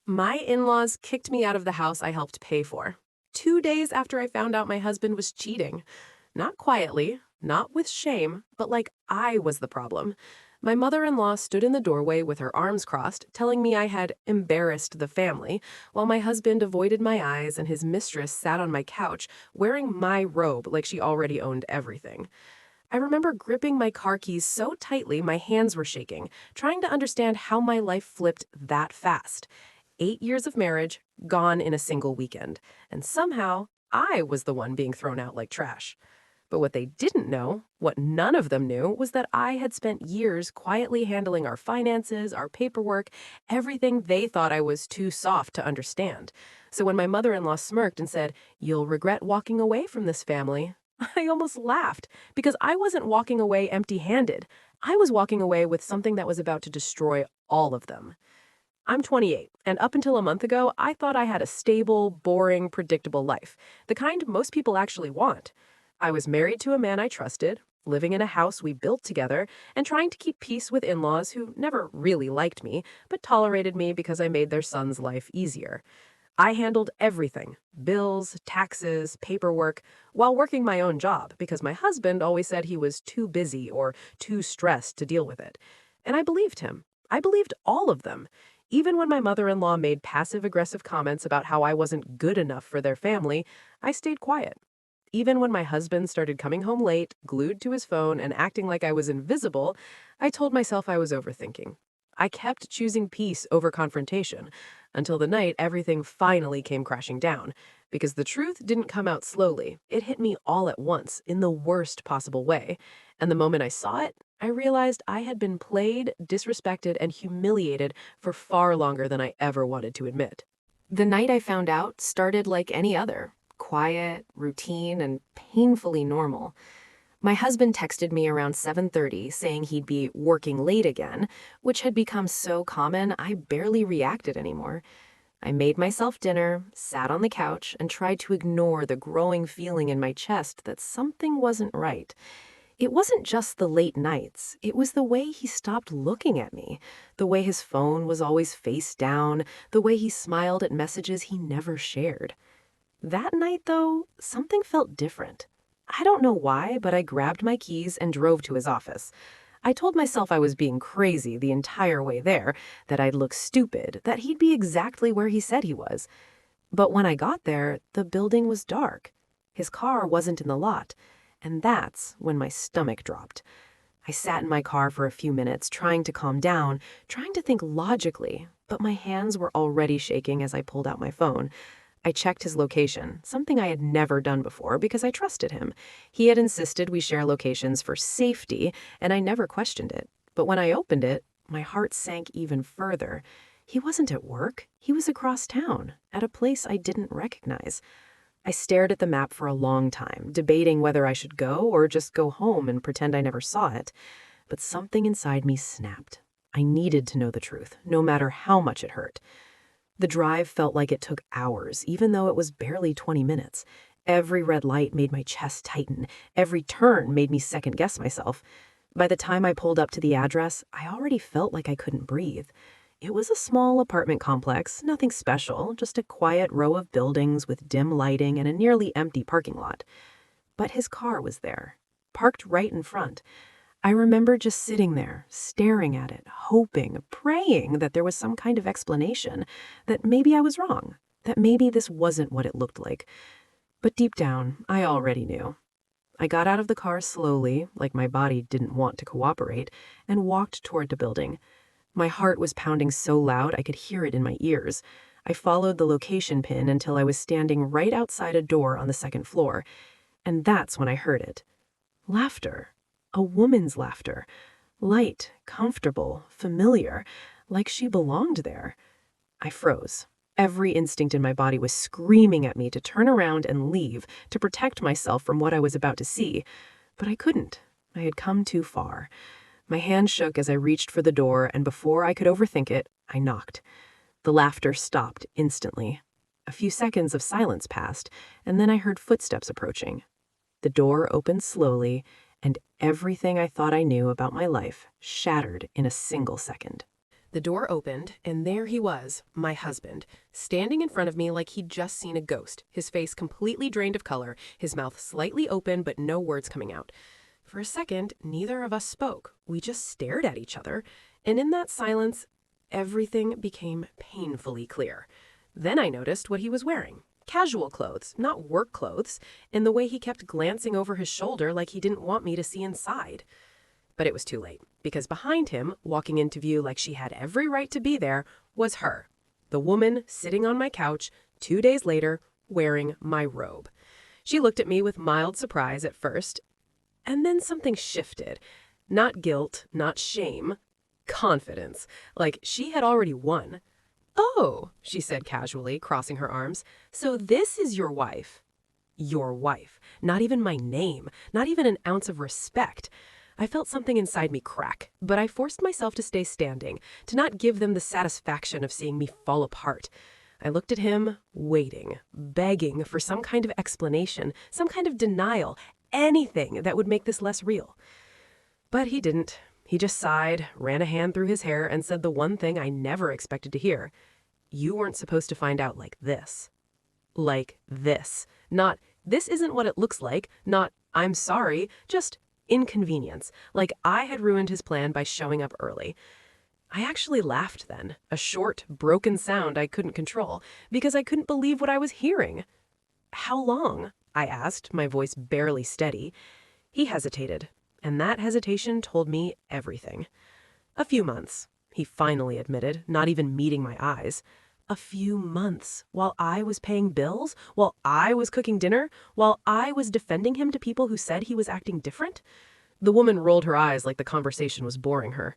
My in-laws kicked me out of the house I helped pay for. 2 days after I found out my husband was cheating. Not quietly, not with shame, but like I was the problem. My mother-in-law stood in the doorway with her arms crossed, telling me I had embarrassed the family, while my husband avoided my eyes and his mistress sat on my couch, wearing my robe like she already owned everything. I remember gripping my car keys so tightly my hands were shaking, trying to understand how my life flipped that fast. 8 years of marriage, gone in a single weekend. And somehow, I was the one being thrown out like trash. But what they didn't know, what none of them knew, was that I had spent years quietly handling our finances, our paperwork, everything they thought I was too soft to understand. So when my mother-in-law smirked and said, "You'll regret walking away from this family," I almost laughed because I wasn't walking away empty-handed. I was walking away with something that was about to destroy all of them. I'm 28, and up until a month ago, I thought I had a stable, boring, predictable life, the kind most people actually want. I was married to a man I trusted, living in a house we built together, and trying to keep peace with in-laws who never really liked me, but tolerated me because I made their son's life easier. I handled everything, bills, taxes, paperwork, while working my own job because my husband always said he was too busy or too stressed to deal with it. And I believed him. I believed all of them. Even when my mother-in-law made passive-aggressive comments about how I wasn't good enough for their family, I stayed quiet. Even when my husband started coming home late, glued to his phone, and acting like I was invisible, I told myself I was overthinking. I kept choosing peace over confrontation until the night everything finally came crashing down. Because the truth didn't come out slowly, it hit me all at once in the worst possible way. And the moment I saw it, I realized I had been played, disrespected, and humiliated for far longer than I ever wanted to admit. The night I found out started like any other, quiet, routine, and painfully normal. My husband texted me around 7:30 saying he'd be working late again, which had become so common I barely reacted anymore. I made myself dinner, sat on the couch, and tried to ignore the growing feeling in my chest that something wasn't right. It wasn't just the late nights, it was the way he stopped looking at me, the way his phone was always face down, the way he smiled at messages he never shared. That night, though, something felt different. I don't know why, but I grabbed my keys and drove to his office. I told myself I was being crazy the entire way there, that I'd look stupid, that he'd be exactly where he said he was. But when I got there, the building was dark. His car wasn't in the lot, and that's when my stomach dropped. I sat in my car for a few minutes, trying to calm down, trying to think logically, but my hands were already shaking as I pulled out my phone. I checked his location, something I had never done before because I trusted him. He had insisted we share locations for safety, and I never questioned it. But when I opened it, my heart sank even further. He wasn't at work. He was across town, at a place I didn't recognize. I stared at the map for a long time, debating whether I should go or just go home and pretend I never saw it. But something inside me snapped. I needed to know the truth, no matter how much it hurt. The drive felt like it took hours, even though it was barely 20 minutes. Every red light made my chest tighten. Every turn made me second-guess myself. By the time I pulled up to the address, I already felt like I couldn't breathe. It was a small apartment complex, nothing special, just a quiet row of buildings with dim lighting and a nearly empty parking lot. But his car was there, parked right in front. I remember just sitting there, staring at it, hoping, praying that there was some kind of explanation, that maybe I was wrong, that maybe this wasn't what it looked like. But deep down, I already knew. I got out of the car slowly, like my body didn't want to cooperate, and walked toward the building. My heart was pounding so loud I could hear it in my ears. I followed the location pin until I was standing right outside a door on the second floor, and that's when I heard it. Laughter. A woman's laughter. Light, comfortable, familiar, like she belonged there. I froze. Every instinct in my body was screaming at me to turn around and leave, to protect myself from what I was about to see. But I couldn't. I had come too far. My hand shook as I reached for the door, and before I could overthink it, I knocked. The laughter stopped instantly. A few seconds of silence passed, and then I heard footsteps approaching. The door opened slowly, and everything I thought I knew about my life shattered in a single second. The door opened, and there he was, my husband, standing in front of me like he'd just seen a ghost, his face completely drained of color, his mouth slightly open but no words coming out. For a second, neither of us spoke. We just stared at each other, and in that silence, everything became painfully clear. Then I noticed what he was wearing. Casual clothes, not work clothes, and the way he kept glancing over his shoulder like he didn't want me to see inside. But it was too late, because behind him, walking into view like she had every right to be there, was her, the woman sitting on my couch 2 days later, wearing my robe. She looked at me with mild surprise at first, and then something shifted. Not guilt, not shame, confidence, like she had already won. "Oh," she said casually, crossing her arms, "so this is your wife." Your wife. Not even my name, not even an ounce of respect. I felt something inside me crack, but I forced myself to stay standing, to not give them the satisfaction of seeing me fall apart. I looked at him, waiting, begging for some kind of explanation, some kind of denial, anything that would make this less real. But he didn't. He just sighed, ran a hand through his hair, and said the one thing I never expected to hear. "You weren't supposed to find out like this." Like this. Not, "This isn't what it looks like," not, "I'm sorry," just inconvenience, like I had ruined his plan by showing up early. I actually laughed then, a short, broken sound I couldn't control, because I couldn't believe what I was hearing. "How long?" I asked, my voice barely steady. He hesitated, and that hesitation told me everything. "A few months," he finally admitted, not even meeting my eyes. A few months, while I was paying bills, while I was cooking dinner, while I was defending him to people who said he was acting different? The woman rolled her eyes like the conversation was boring her.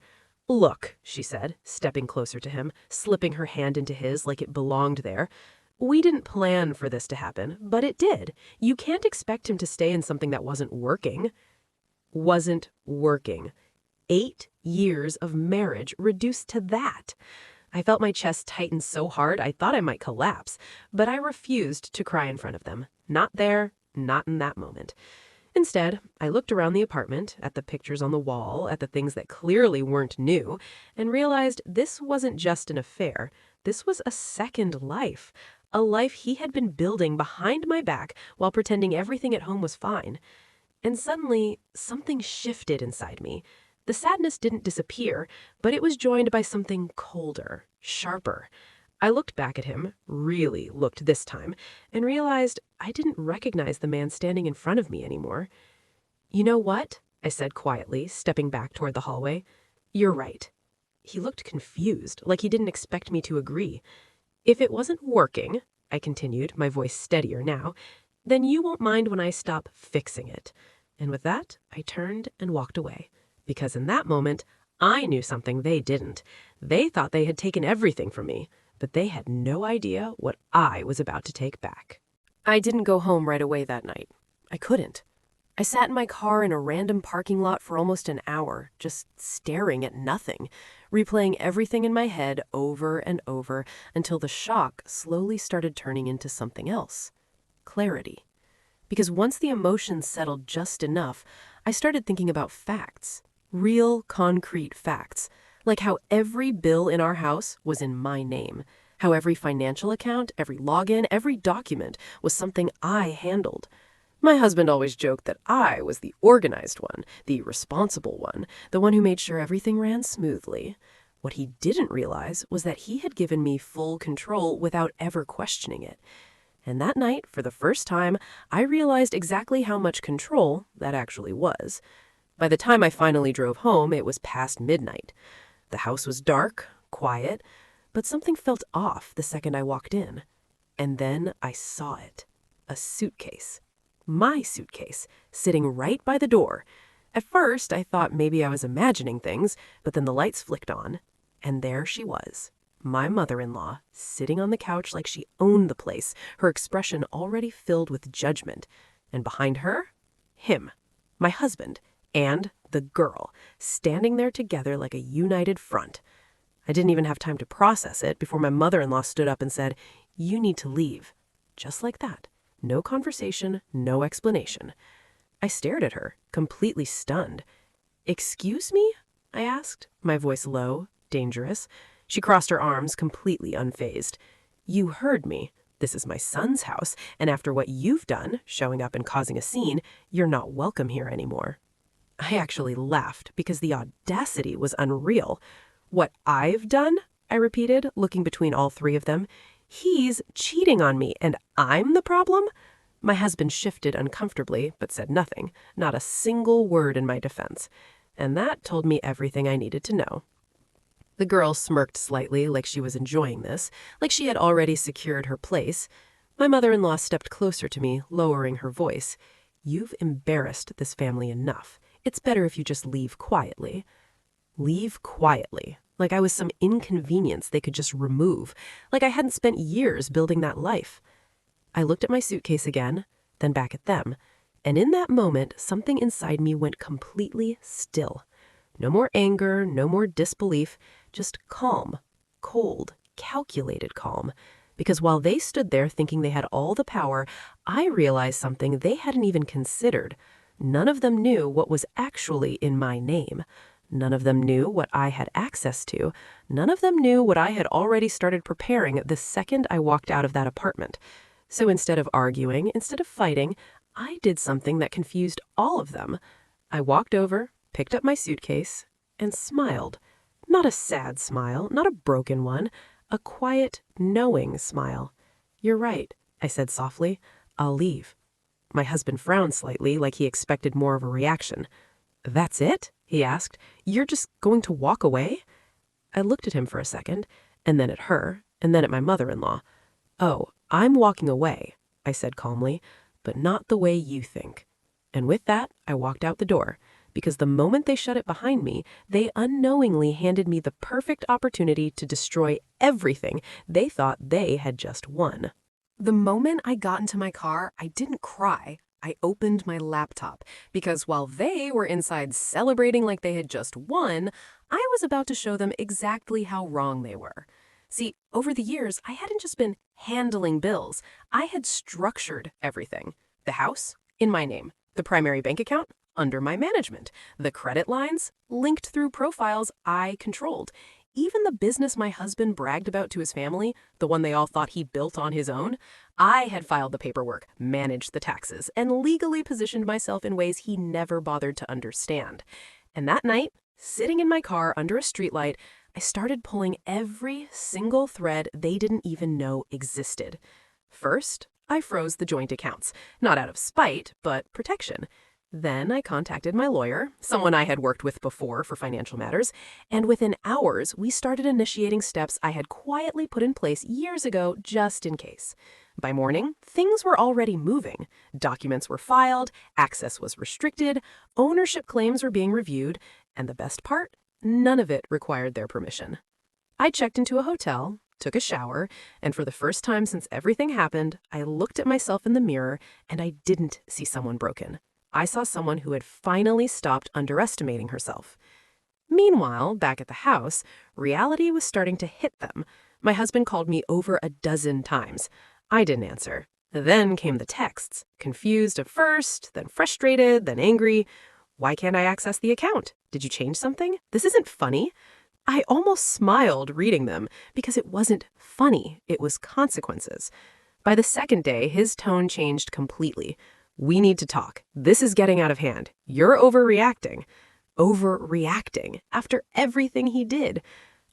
"Look," she said, stepping closer to him, slipping her hand into his like it belonged there. "We didn't plan for this to happen, but it did. You can't expect him to stay in something that wasn't working." Wasn't working. 8 years of marriage reduced to that. I felt my chest tighten so hard I thought I might collapse, but I refused to cry in front of them. Not there, not in that moment. Instead, I looked around the apartment, at the pictures on the wall, at the things that clearly weren't new, and realized this wasn't just an affair. This was a second life. A life he had been building behind my back while pretending everything at home was fine. And suddenly, something shifted inside me. The sadness didn't disappear, but it was joined by something colder, sharper. I looked back at him, really looked this time, and realized I didn't recognize the man standing in front of me anymore. "You know what?" I said quietly, stepping back toward the hallway. "You're right." He looked confused, like he didn't expect me to agree. "If it wasn't working," I continued, my voice steadier now, "then you won't mind when I stop fixing it." And with that, I turned and walked away. Because in that moment, I knew something they didn't. They thought they had taken everything from me, but they had no idea what I was about to take back. I didn't go home right away that night. I couldn't. I sat in my car in a random parking lot for almost an hour, just staring at nothing, replaying everything in my head over and over until the shock slowly started turning into something else. Clarity. Because once the emotions settled just enough, I started thinking about facts. Real, concrete facts, like how every bill in our house was in my name, how every financial account, every login, every document was something I handled. My husband always joked that I was the organized one, the responsible one, the one who made sure everything ran smoothly. What he didn't realize was that he had given me full control without ever questioning it. And that night, for the first time, I realized exactly how much control that actually was. By the time I finally drove home, it was past midnight. The house was dark, quiet, but something felt off the second I walked in. And then I saw it. A suitcase. My suitcase, sitting right by the door. At first, I thought maybe I was imagining things, but then the lights flicked on, and there she was. My mother-in-law, sitting on the couch like she owned the place, her expression already filled with judgment. And behind her, him, my husband, and the girl, standing there together like a united front. I didn't even have time to process it before my mother-in-law stood up and said, "You need to leave." Just like that. No conversation, no explanation. I stared at her, completely stunned. "Excuse me?" I asked, my voice low, Dangerous. She crossed her arms, completely unfazed. You heard me. This is my son's house, and after what you've done, showing up and causing a scene, you're not welcome here anymore. I actually laughed because the audacity was unreal. What I've done? I repeated, looking between all three of them. He's cheating on me, and I'm the problem? My husband shifted uncomfortably, but said nothing, not a single word in my defense. And that told me everything I needed to know. The girl smirked slightly, like she was enjoying this, like she had already secured her place. My mother-in-law stepped closer to me, lowering her voice. You've embarrassed this family enough. It's better if you just leave quietly. Leave quietly, like I was some inconvenience they could just remove, like I hadn't spent years building that life. I looked at my suitcase again, then back at them, and in that moment, something inside me went completely still. No more anger, no more disbelief, just calm, cold, calculated calm. Because while they stood there thinking they had all the power, I realized something they hadn't even considered. None of them knew what was actually in my name. None of them knew what I had access to. None of them knew what I had already started preparing the second I walked out of that apartment. So instead of arguing, instead of fighting, I did something that confused all of them. I walked over, picked up my suitcase, and smiled. Not a sad smile, not a broken one, a quiet, knowing smile. You're right, I said softly. I'll leave. My husband frowned slightly, like he expected more of a reaction. That's it? He asked. You're just going to walk away? I looked at him for a second, and then at her, and then at my mother-in-law. Oh, I'm walking away, I said calmly, but not the way you think. And with that, I walked out the door, because the moment they shut it behind me, they unknowingly handed me the perfect opportunity to destroy everything they thought they had just won. The moment I got into my car, I didn't cry. I opened my laptop, because while they were inside celebrating like they had just won, I was about to show them exactly how wrong they were. See, over the years, I hadn't just been handling bills. I had structured everything. The house, in my name. The primary bank account, under my management. The credit lines, linked through profiles I controlled. Even the business my husband bragged about to his family, the one they all thought he built on his own, I had filed the paperwork, managed the taxes, and legally positioned myself in ways he never bothered to understand. And that night, sitting in my car under a streetlight, I started pulling every single thread they didn't even know existed. First, I froze the joint accounts, not out of spite, but protection. Then I contacted my lawyer, someone I had worked with before for financial matters, and within hours, we started initiating steps I had quietly put in place years ago just in case. By morning, things were already moving. Documents were filed, access was restricted, ownership claims were being reviewed, and the best part? None of it required their permission. I checked into a hotel, took a shower, and for the first time since everything happened, I looked at myself in the mirror and I didn't see someone broken. I saw someone who had finally stopped underestimating herself. Meanwhile, back at the house, reality was starting to hit them. My husband called me over a dozen times. I didn't answer. Then came the texts, confused at first, then frustrated, then angry. Why can't I access the account? Did you change something? This isn't funny. I almost smiled reading them because it wasn't funny. It was consequences. By the second day, his tone changed completely. We need to talk. This is getting out of hand. You're overreacting. Overreacting after everything he did.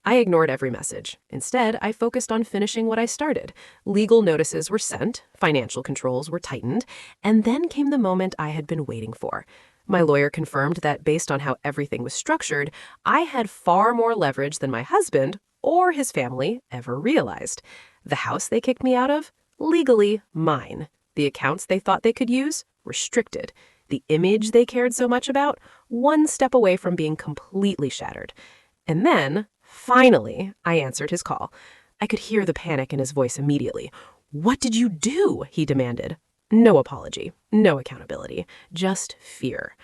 I ignored every message. Instead, I focused on finishing what I started. Legal notices were sent, financial controls were tightened, and then came the moment I had been waiting for. My lawyer confirmed that based on how everything was structured, I had far more leverage than my husband or his family ever realized. The house they kicked me out of? Legally mine. The accounts they thought they could use? Restricted. The image they cared so much about? One step away from being completely shattered. And then, finally, I answered his call. I could hear the panic in his voice immediately. What did you do? He demanded. No apology, no accountability, just fear.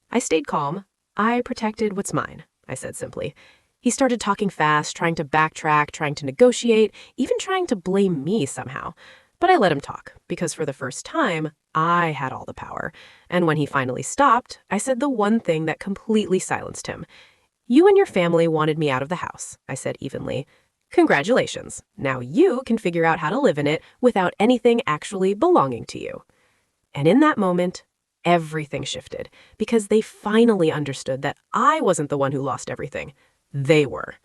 I stayed calm. I protected what's mine, I said simply. He started talking fast, trying to backtrack, trying to negotiate, even trying to blame me somehow. But I let him talk, because for the first time, I had all the power. And when he finally stopped, I said the one thing that completely silenced him. You and your family wanted me out of the house, I said evenly. Congratulations. Now you can figure out how to live in it without anything actually belonging to you. And in that moment, everything shifted because they finally understood that I wasn't the one who lost everything. They were.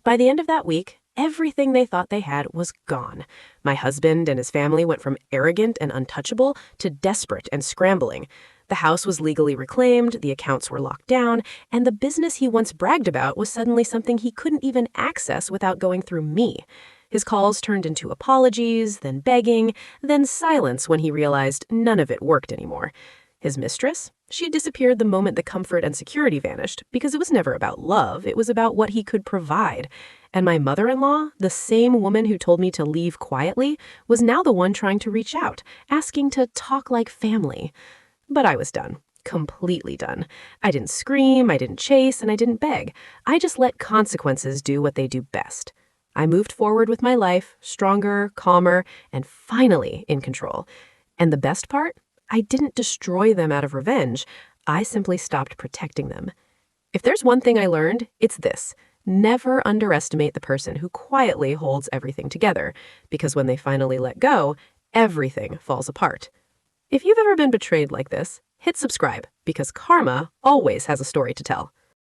By the end of that week, everything they thought they had was gone. My husband and his family went from arrogant and untouchable to desperate and scrambling. The house was legally reclaimed, the accounts were locked down, and the business he once bragged about was suddenly something he couldn't even access without going through me. His calls turned into apologies, then begging, then silence when he realized none of it worked anymore. His mistress? She had disappeared the moment the comfort and security vanished, because it was never about love, it was about what he could provide. And my mother-in-law, the same woman who told me to leave quietly, was now the one trying to reach out, asking to talk like family. But I was done. Completely done. I didn't scream, I didn't chase, and I didn't beg. I just let consequences do what they do best. I moved forward with my life, stronger, calmer, and finally in control. And the best part? I didn't destroy them out of revenge. I simply stopped protecting them. If there's one thing I learned, it's this. Never underestimate the person who quietly holds everything together, because when they finally let go, everything falls apart. If you've ever been betrayed like this, hit subscribe, because karma always has a story to tell.